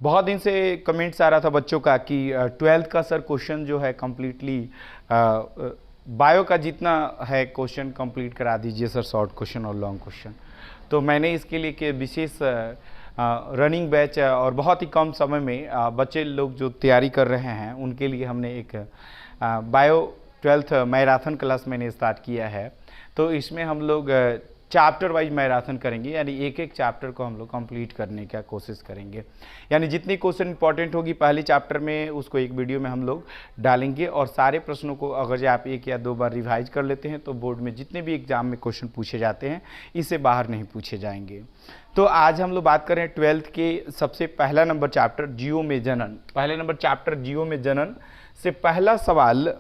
बहुत दिन से कमेंट्स आ रहा था बच्चों का कि 12th का सर क्वेश्चन जो है कम्प्लीटली बायो का जितना है क्वेश्चन कंप्लीट करा दीजिए सर, शॉर्ट क्वेश्चन और लॉन्ग क्वेश्चन। तो मैंने इसके लिए कि विशेष रनिंग बैच और बहुत ही कम समय में बच्चे लोग जो तैयारी कर रहे हैं उनके लिए हमने एक बायो 12th मैराथन क्लास मैंने स्टार्ट किया है। तो इसमें हम लोग चैप्टर वाइज मैराथन करेंगे, यानी एक एक चैप्टर को हम लोग कंप्लीट करने का कोशिश करेंगे। यानी जितनी क्वेश्चन इंपॉर्टेंट होगी पहले चैप्टर में उसको एक वीडियो में हम लोग डालेंगे, और सारे प्रश्नों को अगर आप एक या दो बार रिवाइज कर लेते हैं तो बोर्ड में जितने भी एग्जाम में क्वेश्चन पूछे जाते हैं इससे बाहर नहीं पूछे जाएंगे। तो आज हम लोग बात करें 12th के सबसे पहला नंबर चैप्टर जीव में जनन। पहले नंबर चैप्टर जीव में जनन से पहला सवाल,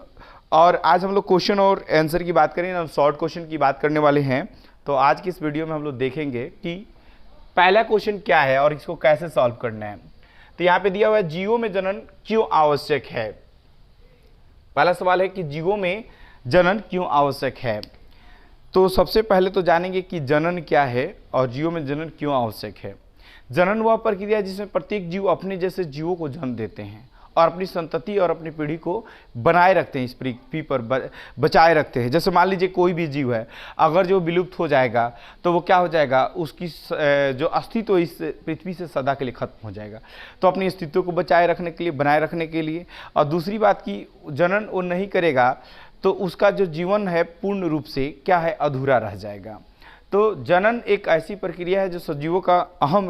और आज हम लोग क्वेश्चन और आंसर की बात करें, हम शॉर्ट क्वेश्चन की बात करने वाले हैं। तो आज की इस वीडियो में हम लोग देखेंगे कि पहला क्वेश्चन क्या है और इसको कैसे सॉल्व करना है। तो यहाँ पे दिया हुआ है जीवों में जनन क्यों आवश्यक है। पहला सवाल है कि जीवों में जनन क्यों आवश्यक है। तो सबसे पहले तो जानेंगे कि जनन क्या है और जीवों में जनन क्यों आवश्यक है। जनन वह प्रक्रिया है जिसमें प्रत्येक जीव अपने जैसे जीवों को जन्म देते हैं और अपनी संतति और अपनी पीढ़ी को बनाए रखते हैं, इस पृथ्वी पर बचाए रखते हैं। जैसे मान लीजिए कोई भी जीव है, अगर जो विलुप्त हो जाएगा तो वो क्या हो जाएगा, उसकी जो अस्तित्व इस पृथ्वी से सदा के लिए खत्म हो जाएगा। तो अपने अस्तित्व को बचाए रखने के लिए, बनाए रखने के लिए, और दूसरी बात की जनन वो नहीं करेगा तो उसका जो जीवन है पूर्ण रूप से क्या है, अधूरा रह जाएगा। तो जनन एक ऐसी प्रक्रिया है जो सजीवों का अहम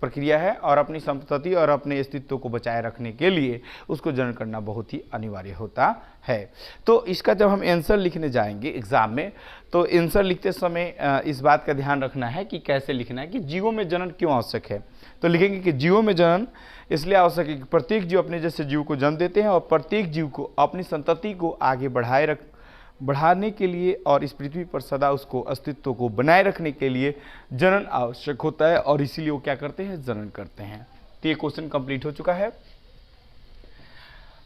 प्रक्रिया है और अपनी संपत्ति और अपने अस्तित्व को बचाए रखने के लिए उसको जनन करना बहुत ही अनिवार्य होता है। तो इसका जब हम आंसर लिखने जाएंगे एग्जाम में, तो आंसर लिखते समय इस बात का ध्यान रखना है कि कैसे लिखना है कि जीवों में जनन क्यों आवश्यक है। तो लिखेंगे कि जीवों में जनन इसलिए आवश्यक है कि प्रत्येक जीव अपने जैसे जीव को जन्म देते हैं और प्रत्येक जीव को अपनी संतति को आगे बढ़ाने के लिए और इस पृथ्वी पर सदा उसको अस्तित्व को बनाए रखने के लिए जनन आवश्यक होता है, और इसीलिए वो क्या करते हैं, जनन करते हैं। तो ये क्वेश्चन कंप्लीट हो चुका है।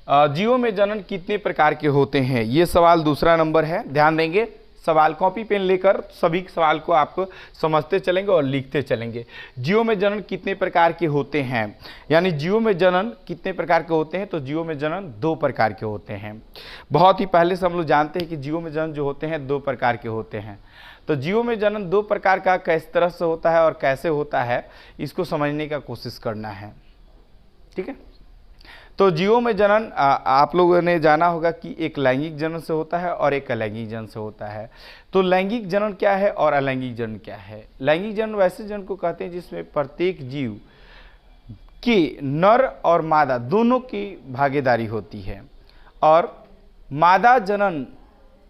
जीवों में जनन कितने प्रकार के होते हैं, ये सवाल दूसरा नंबर है। ध्यान देंगे, सवाल कॉपी पेन लेकर सभी सवाल को आप समझते चलेंगे और लिखते चलेंगे। जीवों में जनन कितने प्रकार के होते हैं, यानी जीवों में जनन कितने प्रकार के होते हैं। तो जीवों में जनन दो प्रकार के होते हैं। बहुत ही पहले से हम लोग जानते हैं कि जीवों में जनन जो होते हैं दो प्रकार के होते हैं। तो जीवों में जनन दो प्रकार का किस तरह से होता है और कैसे होता है, इसको समझने का कोशिश करना है। ठीक है। तो जीवों में जनन आप लोगों ने जाना होगा कि एक लैंगिक जनन से होता है और एक अलैंगिक जनन से होता है। तो लैंगिक जनन क्या है और अलैंगिक जनन क्या है। लैंगिक जनन वैसे जनन को कहते हैं जिसमें प्रत्येक जीव के नर और मादा दोनों की भागीदारी होती है और मादा जनन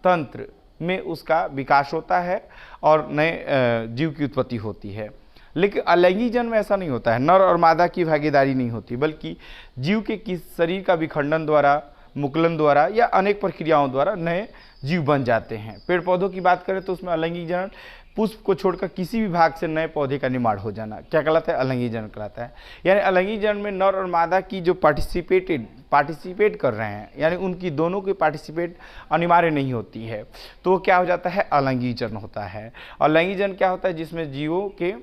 तंत्र में उसका विकास होता है और नए जीव की उत्पत्ति होती है। लेकिन अलैंगिक जन्म में ऐसा नहीं होता है, नर और मादा की भागीदारी नहीं होती, बल्कि जीव के शरीर का विखंडन द्वारा, मुकुलन द्वारा या अनेक प्रक्रियाओं द्वारा नए जीव बन जाते हैं। पेड़ पौधों की बात करें तो उसमें अलैंगिक जनन, पुष्प को छोड़कर किसी भी भाग से नए पौधे का निर्माण हो जाना क्या कहलाता है, अलैंगिक जनन कहलाता है। यानी अलैंगिक जनन में नर और मादा की जो पार्टिसिपेट कर रहे हैं, यानी उनकी दोनों की पार्टिसिपेट अनिवार्य नहीं होती है, तो वो क्या हो जाता है, अलैंगिक जनन होता है। और लैंगिक जनन क्या होता है, जिसमें जीवों के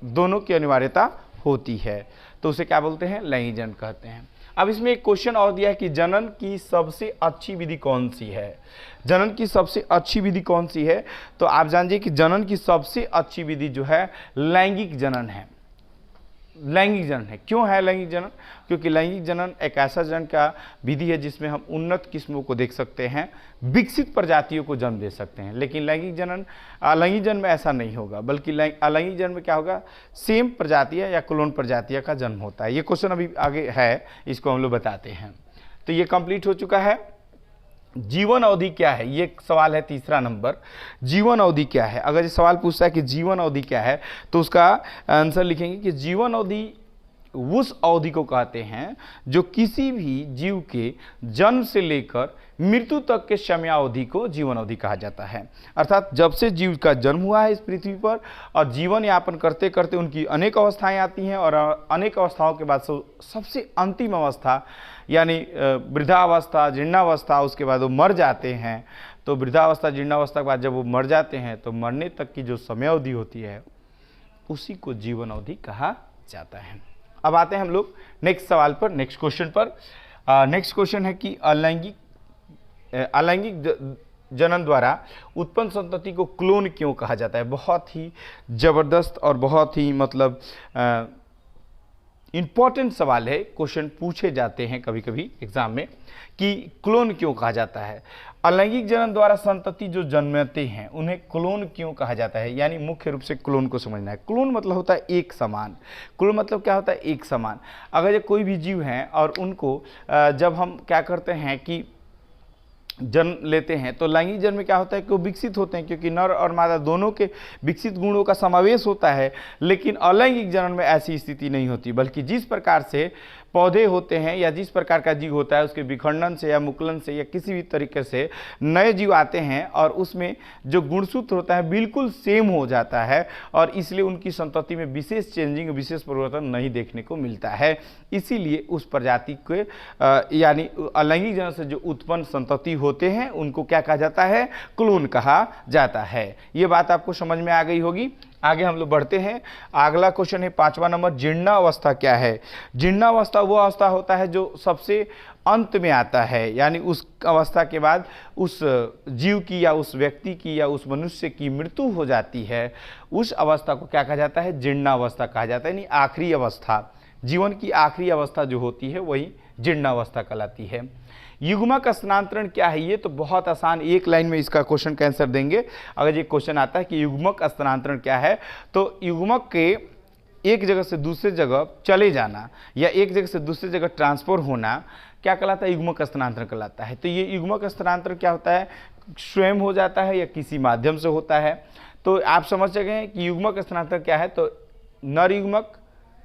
दोनों की अनिवार्यता होती है, तो उसे क्या बोलते हैं, लैंगिक जनन कहते हैं। अब इसमें एक क्वेश्चन और दिया है कि जनन की सबसे अच्छी विधि कौन सी है। जनन की सबसे अच्छी विधि कौन सी है, तो आप जानिए कि जनन की सबसे अच्छी विधि जो है लैंगिक जनन है। लैंगिक जनन है। क्यों है लैंगिक जनन, क्योंकि लैंगिक जनन एक ऐसा जनन का विधि है जिसमें हम उन्नत किस्मों को देख सकते हैं, विकसित प्रजातियों को जन्म दे सकते हैं। लेकिन लैंगिक जनन, अलैंगिक जनन में ऐसा नहीं होगा, बल्कि अलैंगिक जनन में क्या होगा, सेम प्रजातियां या क्लोन प्रजातियां का जन्म होता है। ये क्वेश्चन अभी आगे है, इसको हम लोग बताते हैं। तो ये कंप्लीट हो चुका है। जीवन अवधि क्या है, ये सवाल है तीसरा नंबर। जीवन अवधि क्या है। अगर ये सवाल पूछता है कि जीवन अवधि क्या है, तो उसका आंसर लिखेंगे कि जीवन अवधि उस अवधि को कहते हैं जो किसी भी जीव के जन्म से लेकर मृत्यु तक के समयावधि को जीवन अवधि कहा जाता है। अर्थात जब से जीव का जन्म हुआ है इस पृथ्वी पर और जीवन यापन करते करते उनकी अनेक अवस्थाएं आती हैं, और अनेक अवस्थाओं के बाद सबसे अंतिम अवस्था यानी वृद्धावस्था, जीर्णावस्था, उसके बाद वो मर जाते हैं। तो वृद्धावस्था, जीर्णावस्था के बाद जब वो मर जाते हैं तो मरने तक की जो समयावधि होती है उसी को जीवन अवधि कहा जाता है। अब आते हैं हम लोग नेक्स्ट सवाल पर, नेक्स्ट क्वेश्चन पर। नेक्स्ट क्वेश्चन है कि अलैंगिक जनन द्वारा उत्पन्न संतति को क्लोन क्यों कहा जाता है। बहुत ही जबरदस्त और बहुत ही मतलब इंपॉर्टेंट सवाल है, क्वेश्चन पूछे जाते हैं कभी कभी एग्जाम में कि क्लोन क्यों कहा जाता है। अलैंगिक जनन द्वारा संतति जो जन्मते हैं उन्हें क्लोन क्यों कहा जाता है, यानी मुख्य रूप से क्लोन को समझना है। क्लोन मतलब होता है एक समान। क्लोन मतलब क्या होता है, एक समान। अगर ये कोई भी जीव हैं और उनको जब हम क्या करते हैं कि जन्म लेते हैं तो लैंगिक जन्म में क्या होता है कि वो विकसित होते हैं, क्योंकि नर और मादा दोनों के विकसित गुणों का समावेश होता है। लेकिन अलैंगिक जन्म में ऐसी स्थिति नहीं होती, बल्कि जिस प्रकार से पौधे होते हैं या जिस प्रकार का जीव होता है उसके विखंडन से या मुकुलन से या किसी भी तरीके से नए जीव आते हैं और उसमें जो गुणसूत्र होता है बिल्कुल सेम हो जाता है, और इसलिए उनकी संतति में विशेष चेंजिंग, विशेष परिवर्तन नहीं देखने को मिलता है। इसीलिए उस प्रजाति के यानी अलैंगिक जनन से जो उत्पन्न संतति होते हैं उनको क्या कहा जाता है, क्लोन कहा जाता है। ये बात आपको समझ में आ गई होगी। आगे हम लोग बढ़ते हैं। अगला क्वेश्चन है 5वां नंबर, जीर्णावस्था क्या है। जीर्णावस्था वो अवस्था होता है जो सबसे अंत में आता है, यानी उस अवस्था के बाद उस जीव की या उस व्यक्ति की या उस मनुष्य की मृत्यु हो जाती है, उस अवस्था को क्या कहा जाता है, जीर्णावस्था कहा जाता है। यानी आखिरी अवस्था, जीवन की आखिरी अवस्था जो होती है वही जीर्णावस्था कहलाती है। युग्मक स्थानांतरण क्या है, ये तो बहुत आसान, एक लाइन में इसका क्वेश्चन का आंसर देंगे। अगर ये क्वेश्चन आता है कि युग्मक स्थानांतरण क्या है, तो युग्मक के एक जगह से दूसरे जगह चले जाना या एक जगह से दूसरे जगह ट्रांसफर होना क्या कहलाता है, युग्मक स्थानांतरण कहलाता है। तो ये युग्मक स्थानांतरण क्या होता है, स्वयं हो जाता है या किसी माध्यम से होता है। तो आप समझ सकें कि युग्मक स्थानांतरण क्या है, तो नर युग्मक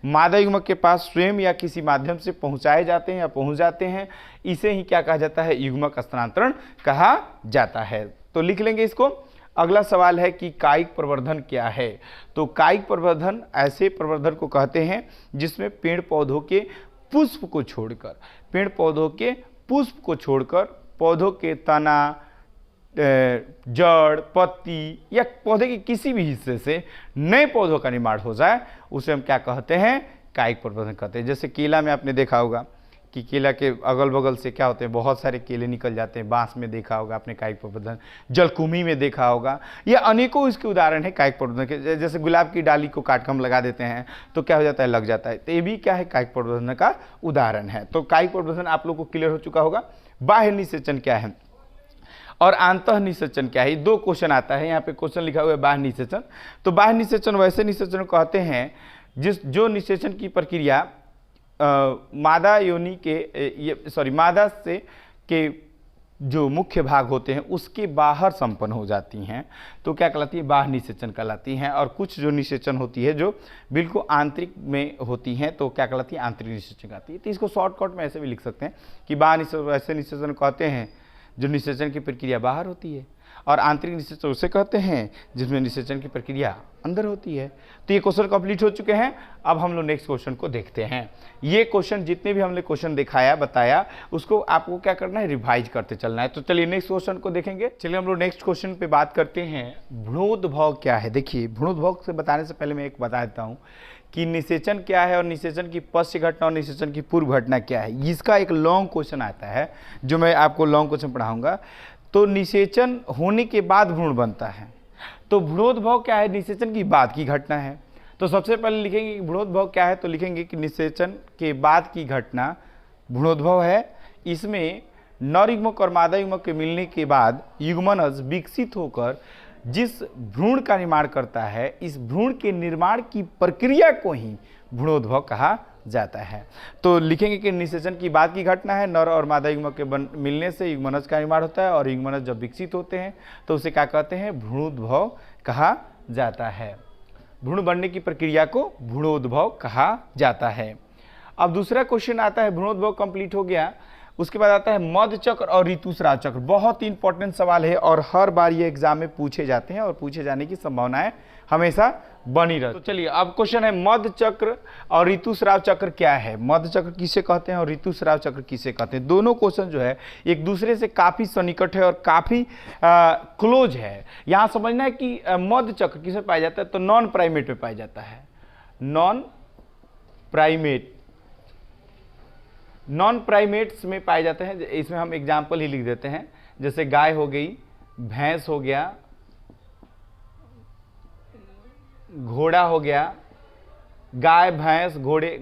मादा युग्मक के पास स्वयं या किसी माध्यम से पहुंचाए जाते हैं या पहुंच जाते हैं, इसे ही क्या कहा जाता है, युग्मक स्थानांतरण कहा जाता है। तो लिख लेंगे इसको। अगला सवाल है कि कायिक प्रवर्धन क्या है। तो कायिक प्रवर्धन ऐसे प्रवर्धन को कहते हैं जिसमें पेड़ पौधों के पुष्प को छोड़कर, पेड़ पौधों के पुष्प को छोड़कर पौधों के तना, जड़, पत्ती या पौधे के किसी भी हिस्से से नए पौधों का निर्माण हो जाए, उसे हम क्या कहते हैं, कायिक प्रवर्धन कहते हैं। जैसे केला में आपने देखा होगा कि केला के अगल बगल से क्या होते हैं, बहुत सारे केले निकल जाते हैं। बांस में देखा होगा आपने कायिक प्रवर्धन, जलकुंभी में देखा होगा। ये अनेकों इसके उदाहरण है कायिक प्रवर्धन के। जैसे गुलाब की डाली को काट कर हम लगा देते हैं तो क्या हो जाता है, लग जाता है। तो ये भी क्या है, कायिक प्रवर्धन का उदाहरण है। तो कायिक प्रवर्धन आप लोग को क्लियर हो चुका होगा। बाह्य निषेचन क्या है और आंतः निषेचन क्या है, दो क्वेश्चन आता है। यहाँ पे क्वेश्चन लिखा हुआ है बाह्य निषेचन। तो बाह्य निषेचन वैसे निषेचन कहते हैं जो निषेचन की प्रक्रिया मादा योनि के मादा से के जो मुख्य भाग होते हैं उसके बाहर संपन्न हो जाती हैं, तो क्या कहलाती है, बाह्य निषेचन कहलाती हैं। और कुछ जो निषेचन होती है जो बिल्कुल आंतरिक में होती हैं तो क्या कहलाती है, आंतरिक निषेचन कहलाती है। तो इसको शॉर्टकट में ऐसे भी लिख सकते हैं कि बाह्य निषेचन ऐसे निषेचन कहते हैं जो निषेचन की प्रक्रिया बाहर होती है, और आंतरिक निषेचन उसे कहते हैं जिसमें निषेचन की प्रक्रिया अंदर होती है। तो ये क्वेश्चन कंप्लीट हो चुके हैं। अब हम लोग नेक्स्ट क्वेश्चन को देखते हैं। ये क्वेश्चन जितने भी हमने क्वेश्चन दिखाया बताया उसको आपको क्या करना है, रिवाइज करते चलना है। तो चलिए नेक्स्ट क्वेश्चन को देखेंगे। चलिए हम लोग नेक्स्ट क्वेश्चन पे बात करते हैं, भ्रूणोद्भव क्या है। देखिए भ्रूणोद्भव से बताने से पहले मैं एक बता देता हूँ कि निषेचन क्या है और निषेचन की पश्च घटना और निषेचन की पूर्व घटना क्या है। इसका एक लॉन्ग क्वेश्चन आता है जो मैं आपको लॉन्ग क्वेश्चन पढ़ाऊंगा। तो निषेचन होने के बाद भ्रूण बनता है, तो भ्रूणोद्भव क्या है, निषेचन की बाद की घटना है। तो सबसे पहले लिखेंगे कि भ्रूणोद्भव क्या है, तो लिखेंगे कि निषेचन के बाद की घटना भ्रूणोद्भव है। इसमें नर युग्मक और मादा युग्मक के मिलने के बाद युग्मनज विकसित होकर जिस भ्रूण का निर्माण करता है, इस भ्रूण के निर्माण की प्रक्रिया को ही भ्रूणोद्भव कहा जाता है। तो लिखेंगे कि निषेचन की बाद की घटना है, नर और मादा युग्मक के मिलने से युग्मनज का निर्माण होता है, और युग्मनज जब विकसित होते हैं तो उसे क्या कहते हैं, भ्रूणोद्भव कहा जाता है। भ्रूण बनने की प्रक्रिया को भ्रूणोद्भव कहा जाता है। अब दूसरा क्वेश्चन आता है, भ्रूणोद्भव कंप्लीट हो गया, उसके बाद आता है मध्य चक्र और ऋतुस्राव चक्र। बहुत ही इंपॉर्टेंट सवाल है और हर बार ये एग्जाम में पूछे जाते हैं और पूछे जाने की संभावनाएं हमेशा बनी रहती है। तो चलिए अब क्वेश्चन है, मध्य चक्र और ऋतुस्राव चक्र क्या है, मध्य चक्र किसे कहते हैं और ऋतुस्राव चक्र किसे कहते हैं। दोनों क्वेश्चन जो है एक दूसरे से काफी सन्निकट है और काफी क्लोज है। यहाँ समझना है कि मध्य चक्र किसे पाया जाता है, तो नॉन प्राइमेट में पाया जाता है। Non primate. नॉन प्राइमेट्स में पाए जाते हैं, इसमें हम एग्जाम्पल ही लिख देते हैं, जैसे गाय हो गई, भैंस हो गया, घोड़ा हो गया, गाय भैंस घोड़े,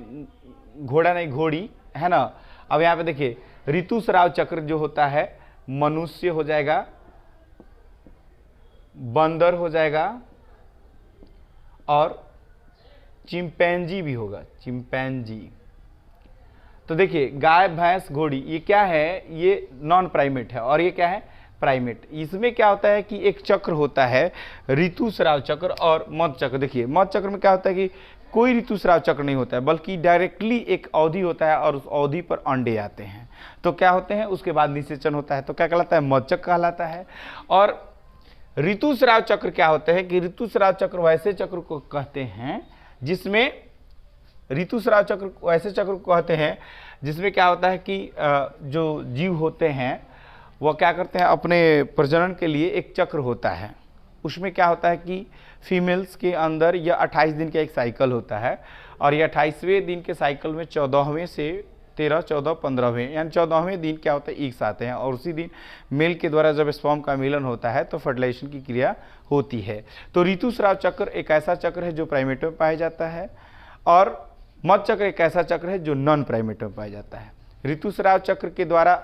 घोड़ा नहीं घोड़ी, है ना। अब यहाँ पे देखिए ऋतुस्राव चक्र जो होता है, मनुष्य हो जाएगा, बंदर हो जाएगा और चिंपैंजी भी होगा, चिंपैंजी। तो देखिए गाय भैंस घोड़ी ये क्या है, ये नॉन प्राइमेट है और ये क्या है, प्राइमेट। इसमें क्या होता है कि एक चक्र होता है ऋतुस्राव चक्र और मध चक्र। देखिए मध चक्र में क्या होता है कि कोई ऋतुस्राव चक्र नहीं होता है, बल्कि डायरेक्टली एक अवधि होता है और उस अवधि पर अंडे आते हैं, तो क्या होते हैं, उसके बाद निषेचन होता है, तो क्या कहलाता है, मध चक्र कहलाता है। और ऋतुस्राव चक्र क्या होते हैं कि ऋतुस्राव चक्र वैसे चक्र को कहते हैं जिसमें, ऋतुस्राव चक्र वैसे चक्र को कहते हैं जिसमें क्या होता है कि जो जीव होते हैं वो क्या करते हैं, अपने प्रजनन के लिए एक चक्र होता है। उसमें क्या होता है कि फीमेल्स के अंदर यह 28 दिन का एक साइकिल होता है और यह 28वें दिन के साइकिल में 14वें से 13, 14, 15वें यानी 14वें दिन क्या होता है, ईग्स आते हैं और उसी दिन मेल के द्वारा जब स्पर्म का मिलन होता है तो फर्टिलाइजेशन की क्रिया होती है। तो ऋतुस्राव चक्र एक ऐसा चक्र है जो प्राइमेटों में पाया जाता है और मध चक्र एक ऐसा चक्र है जो नॉन प्राइमेटों में पाया जाता है। ऋतुस्राव चक्र के द्वारा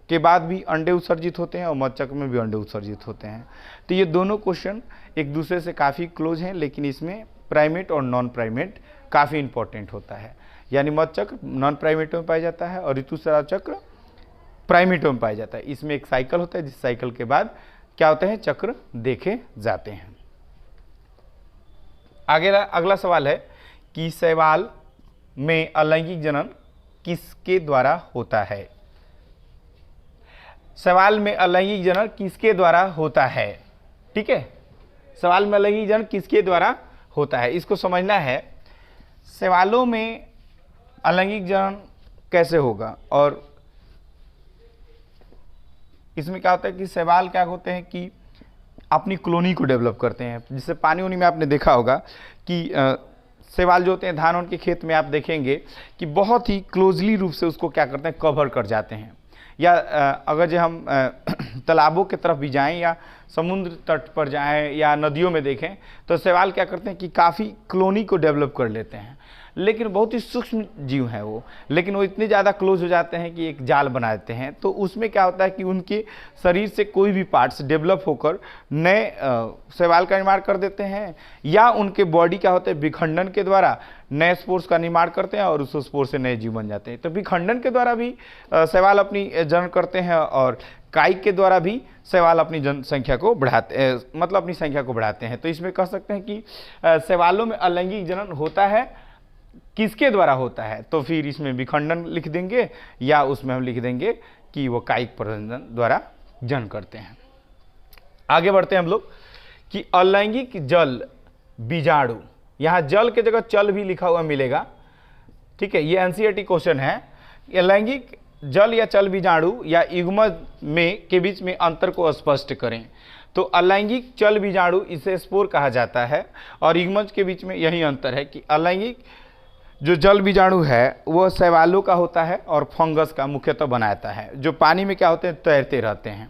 के बाद भी अंडे उत्सर्जित होते हैं और मध चक्र में भी अंडे उत्सर्जित होते हैं। तो ये दोनों क्वेश्चन एक दूसरे से काफ़ी क्लोज हैं, लेकिन इसमें प्राइमेट और नॉन प्राइमेट काफ़ी इंपॉर्टेंट होता है। यानी मध चक्र नॉन प्राइमेटों में पाया जाता है और ऋतुस्राव चक्र प्राइमेटों में पाया जाता है। इसमें एक साइकिल होता है जिस साइकिल के बाद क्या होते हैं, चक्र देखे जाते हैं। आगे अगला सवाल है कि शैवाल में अलैंगिक जनन किसके द्वारा होता है। सवाल में अलैंगिक जनन किसके द्वारा होता है, ठीक है। सवाल में अलैंगिक जनन किसके द्वारा होता है, इसको समझना है। सवालों में अलैंगिक जनन कैसे होगा और इसमें क्या होता है कि सवाल क्या होते हैं कि अपनी कॉलोनी को डेवलप करते हैं। जिससे पानी उनी में आपने देखा होगा कि शैवाल जो होते हैं धान उनके खेत में आप देखेंगे कि बहुत ही क्लोजली रूप से उसको क्या करते हैं, कवर कर जाते हैं। या अगर जो हम तालाबों की तरफ भी जाएं या समुद्र तट पर जाएं या नदियों में देखें तो शैवाल क्या करते हैं कि काफ़ी कॉलोनी को डेवलप कर लेते हैं, लेकिन बहुत ही सूक्ष्म जीव हैं वो, लेकिन वो इतने ज़्यादा क्लोज हो जाते हैं कि एक जाल बना देते हैं। तो उसमें क्या होता है कि उनके शरीर से कोई भी पार्ट्स डेवलप होकर नए शैवाल का निर्माण कर देते हैं, या उनके बॉडी क्या होता है विखंडन के द्वारा नए स्पोर्स का निर्माण करते हैं और उस स्पोर से नए जीव बन जाते हैं। तो विखंडन के द्वारा भी शैवाल अपनी जन्म करते हैं और कायिक के द्वारा भी शैवाल अपनी जनसंख्या को बढ़ाते मतलब अपनी संख्या को बढ़ाते हैं। तो इसमें कह सकते हैं कि शैवालों में अलैंगिक जनन होता है, किसके द्वारा होता है, तो फिर इसमें विखंडन लिख देंगे या उसमें हम लिख देंगे कि वो कायिक प्रजनन द्वारा जन्म करते हैं। आगे बढ़ते हैं हम लोग कि अलैंगिक जल बीजाणु, यहाँ जल के जगह चल भी लिखा हुआ मिलेगा, ठीक है। ये एनसीईआरटी क्वेश्चन है। अलैंगिक जल या चल बीजाणु या युग्मज में के बीच में अंतर को स्पष्ट करें। तो अलैंगिक चल बीजाणु इसे स्पोर कहा जाता है और युग्मज के बीच में यही अंतर है कि अलैंगिक जो जल बीजाणु है वो शैवालों का होता है और फंगस का मुख्यतः बनाता है, जो पानी में क्या होते हैं, तैरते रहते हैं,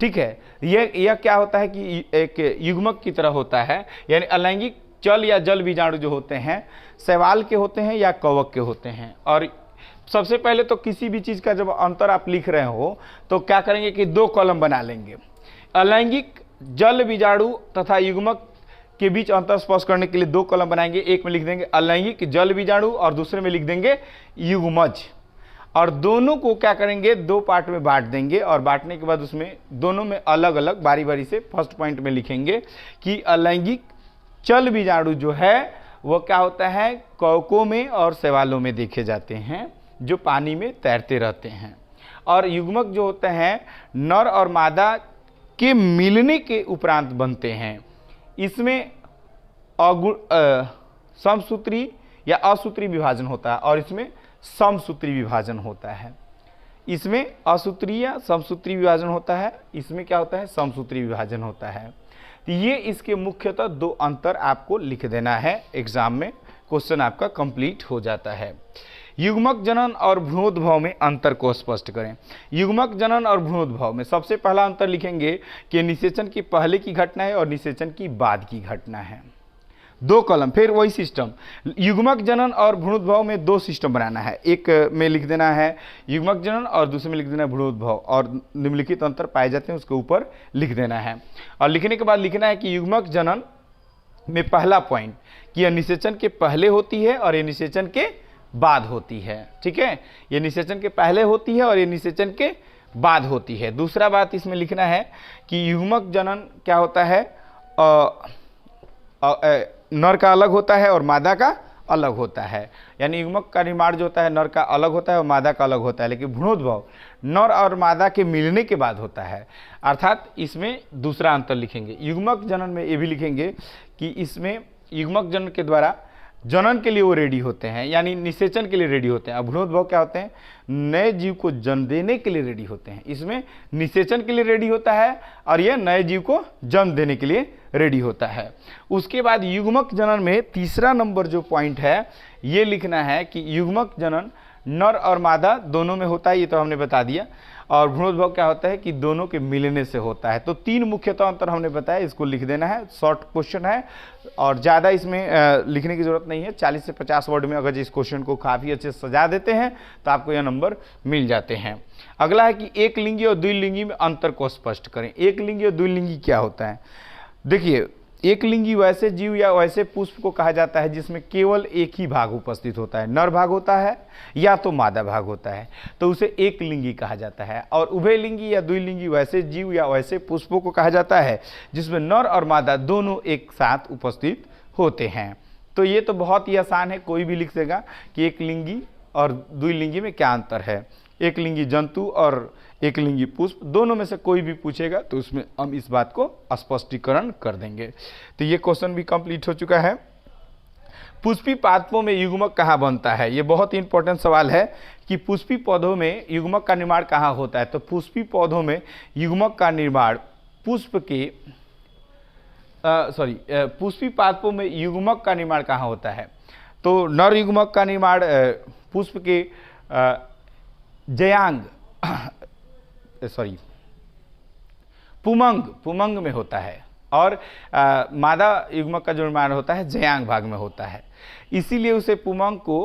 ठीक है। यह क्या होता है कि एक युग्मक की तरह होता है, यानी अलैंगिक जल या जल बीजाणु जो होते हैं शैवाल के होते हैं या कवक के होते हैं। और सबसे पहले तो किसी भी चीज़ का जब अंतर आप लिख रहे हो तो क्या करेंगे कि दो कॉलम बना लेंगे। अलैंगिक जल बीजाणु तथा युग्मक के बीच अंतर स्पष्ट करने के लिए दो कॉलम बनाएंगे। एक में लिख देंगे अलैंगिक जल बीजाणु और दूसरे में लिख देंगे युग्मज, और दोनों को क्या करेंगे, दो पार्ट में बांट देंगे और बांटने के बाद उसमें दोनों में अलग अलग बारी बारी से फर्स्ट पॉइंट में लिखेंगे कि अलैंगिक चल बीजाणु जो है वो क्या होता है, कवकों में और शैवालों में देखे जाते हैं जो पानी में तैरते रहते हैं, और युग्मक जो होते हैं नर और मादा के मिलने के उपरांत बनते हैं। इसमें समसूत्री या असूत्री विभाजन होता है और इसमें समसूत्री विभाजन होता है। इसमें असूत्री या समसूत्री विभाजन होता है, इसमें क्या होता है, समसूत्री विभाजन होता है। तो ये इसके मुख्यतः दो अंतर आपको लिख देना है एग्जाम में, क्वेश्चन आपका कंप्लीट हो जाता है। युग्मक जनन और भ्रूणोद्भव में अंतर को स्पष्ट करें। युग्मक जनन और भ्रूणोद्भव में सबसे पहला अंतर लिखेंगे कि निषेचन की पहले की घटना है और निषेचन की बाद की घटना है। 2 कॉलम, फिर वही सिस्टम। युग्मक जनन और भ्रूणोद्भव में 2 सिस्टम बनाना है, एक में लिख देना है युग्मक जनन और दूसरे में लिख देना है भ्रूणोद्भव, और निम्नलिखित अंतर पाए जाते हैं उसके ऊपर लिख देना है। और लिखने के बाद लिखना है कि युग्मक जनन में पहला पॉइंट कि यह निषेचन के पहले होती है और यह निषेचन के बाद होती है। ठीक है, ये निषेचन के पहले होती है और ये निषेचन के बाद होती है। दूसरा बात इसमें लिखना है कि युग्मक जनन क्या होता है, नर का अलग होता है और मादा का अलग होता है, यानी युग्मक का निर्माण जो होता है नर का अलग होता है और मादा का अलग होता है, लेकिन भ्रूणोद्भव नर और मादा के मिलने के बाद होता है। अर्थात इसमें दूसरा अंतर लिखेंगे। युग्मक जनन में ये भी लिखेंगे कि इसमें युग्मक जनन के द्वारा जनन के लिए वो रेडी होते हैं, यानी निषेचन के लिए रेडी होते हैं। अब भ्रूणोद्भव क्या होते हैं, नए जीव को जन्म देने के लिए रेडी होते हैं। इसमें निषेचन के लिए रेडी होता है और यह नए जीव को जन्म देने के लिए रेडी होता है। उसके बाद युग्मक जनन में तीसरा नंबर जो पॉइंट है ये लिखना है कि युग्मक जनन नर और मादा दोनों में होता है, ये तो हमने बता दिया। और भ्रूणोद्भव क्या होता है कि दोनों के मिलने से होता है। तो 3 मुख्यतः अंतर हमने बताया, इसको लिख देना है। शॉर्ट क्वेश्चन है और ज़्यादा इसमें लिखने की जरूरत नहीं है। 40 से 50 वर्ड में अगर इस क्वेश्चन को काफ़ी अच्छे से सजा देते हैं तो आपको यह नंबर मिल जाते हैं। अगला है कि एक लिंगी और द्विलिंगी में अंतर को स्पष्ट करें। एक लिंगी और द्विलिंगी क्या होता है, देखिए एक लिंगी वैसे जीव या वैसे पुष्प को कहा जाता है जिसमें केवल एक ही भाग उपस्थित होता है, नर भाग होता है या तो मादा भाग होता है, तो उसे एक लिंगी कहा जाता है। और उभयलिंगी या द्विलिंगी वैसे जीव या वैसे पुष्पों को कहा जाता है जिसमें नर और मादा दोनों एक साथ उपस्थित होते हैं। तो ये तो बहुत ही आसान है, कोई भी लिख देगा कि एक लिंगी और द्विलिंगी में क्या अंतर है। एक लिंगी जंतु और एक लिंगी पुष्प दोनों में से कोई भी पूछेगा तो उसमें हम इस बात को स्पष्टीकरण कर देंगे। तो ये क्वेश्चन भी कंप्लीट हो चुका है। पुष्पी पादपों में युग्मक कहाँ बनता है, ये बहुत ही इंपॉर्टेंट सवाल है कि पुष्पी पौधों में युग्मक का निर्माण कहाँ होता है। तो पुष्पी पौधों में युग्मक का निर्माण पुष्प के पुष्पी पादपों में युग्मक का निर्माण कहाँ होता है, तो नर युग्मक का निर्माण पुष्प के जयांग पुमंग में होता है और मादा युग्मक का जो निर्माण होता है जयांग भाग में होता है। इसीलिए उसे पुमंग को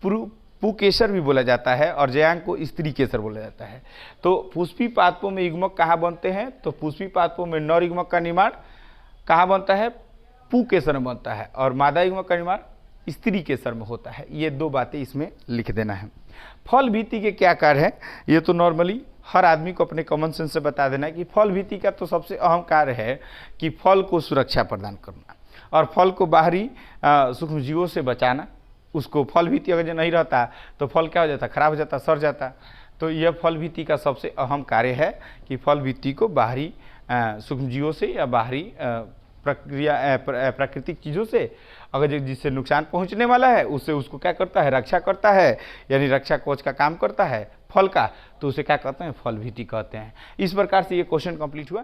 पुकेसर भी बोला जाता है और जयांग को स्त्री केसर बोला जाता है। तो पुष्पी पादपों में युग्मक कहाँ बनते हैं, तो पुष्पी पादपों में नर युग्मक का निर्माण कहाँ बनता है, पुकेसर में बनता है, और मादा युग्मक का निर्माण स्त्री केसर में होता है। ये 2 बातें इसमें लिख देना है। फल भित्ति के क्या कार्य है, ये तो नॉर्मली हर आदमी को अपने कॉमन सेंस से बता देना है कि फल भित्ति का तो सबसे अहम कार्य है कि फल को सुरक्षा प्रदान करना और फल को बाहरी सूक्ष्म जीवों से बचाना। उसको फल भित्ति अगर नहीं रहता तो फल क्या हो जाता, खराब हो जाता, सड़ जाता। तो यह फल भित्ति का सबसे अहम कार्य है कि फल भित्ति को बाहरी सूक्ष्म जीवों से या बाहरी प्राकृतिक चीज़ों से अगर जिससे नुकसान पहुंचने वाला है उससे उसको क्या करता है, रक्षा करता है, यानी रक्षा कवच का काम करता है फल का, तो उसे क्या कहते हैं, फल भित्ति कहते हैं। इस प्रकार से ये क्वेश्चन कंप्लीट हुआ।